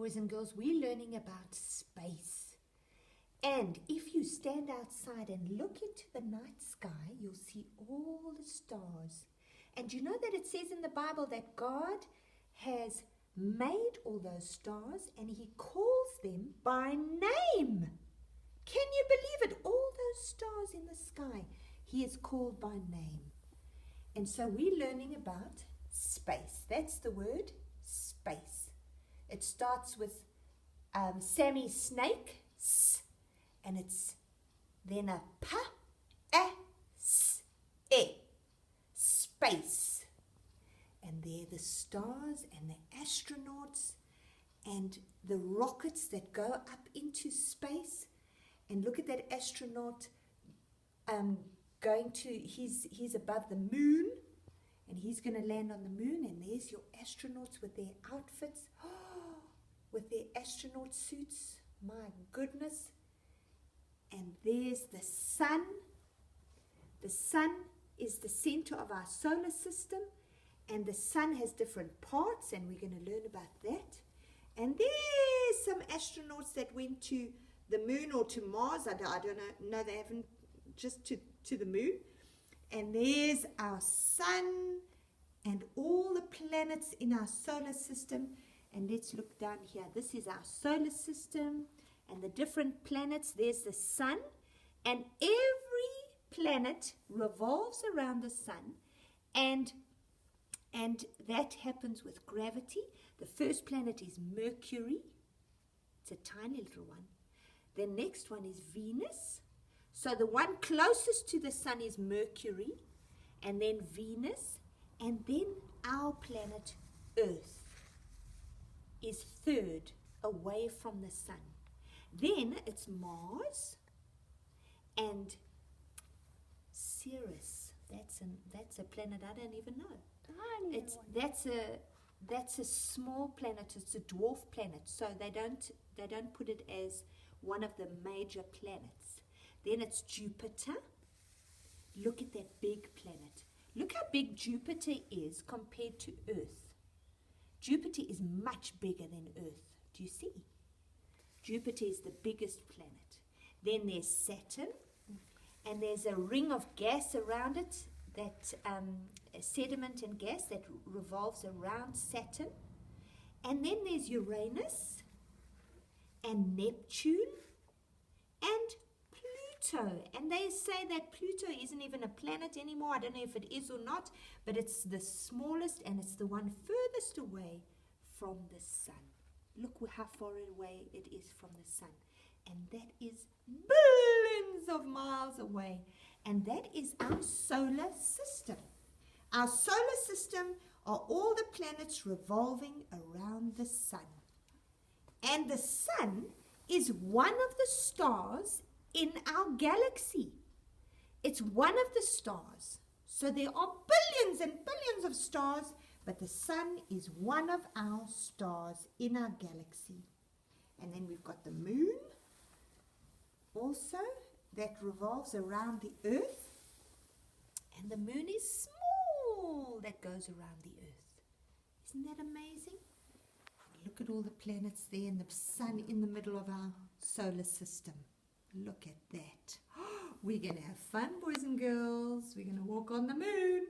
Boys and girls, we're learning about space. And if you stand outside and look into the night sky, you'll see all the stars. And you know that it says in the Bible that God has made all those stars and he calls them by name. Can you believe it? All those stars in the sky, he is called by name. And so we're learning about space. That's the word, space. It starts with Sammy Snake, S, and it's then a P, A, S, E, space. And they're the stars and the astronauts and the rockets that go up into space. And look at that astronaut going to, he's above the moon, and he's going to land on the moon, and there's your astronauts with their outfits, with their astronaut suits, my goodness. And there's the sun. The sun is the center of our solar system, and the sun has different parts, and we're going to learn about that. And there's some astronauts that went to the moon or to Mars. I don't know. No, they haven't, just to the moon. And there's our sun and all the planets in our solar system. And let's look down here. This is our solar system and the different planets. There's the sun, and every planet revolves around the sun, and that happens with gravity. The first planet is Mercury. It's a tiny little one. The next one is Venus. So the one closest to the sun is Mercury, and then Venus, and then our planet Earth is third away from the sun. Then it's Mars and Ceres. That's a planet I don't even know. That's a small planet. It's a dwarf planet. So they don't put it as one of the major planets. Then it's Jupiter. Look at that big planet. Look how big Jupiter is compared to Earth. Jupiter is much bigger than Earth. Do you see? Jupiter is the biggest planet. Then there's Saturn, and there's a ring of gas around it, that sediment and gas that revolves around Saturn. And then there's Uranus and Neptune and Pluto. And they say that Pluto isn't even a planet anymore. I don't know if it is or not, but it's the smallest, and it's the one furthest away from the sun. Look how far away it is from the sun. And that is billions of miles away. And that is our solar system. Our solar system are all the planets revolving around the sun. And the sun is one of the stars in our galaxy. It's one of the stars. So there are billions and billions of stars, but the sun is one of our stars in our galaxy. And then we've got the moon also that revolves around the earth. And the moon is small that goes around the earth. Isn't that amazing? Look at all the planets there and the sun in the middle of our solar system. Look at that. We're going to have fun, boys and girls. We're going to walk on the moon.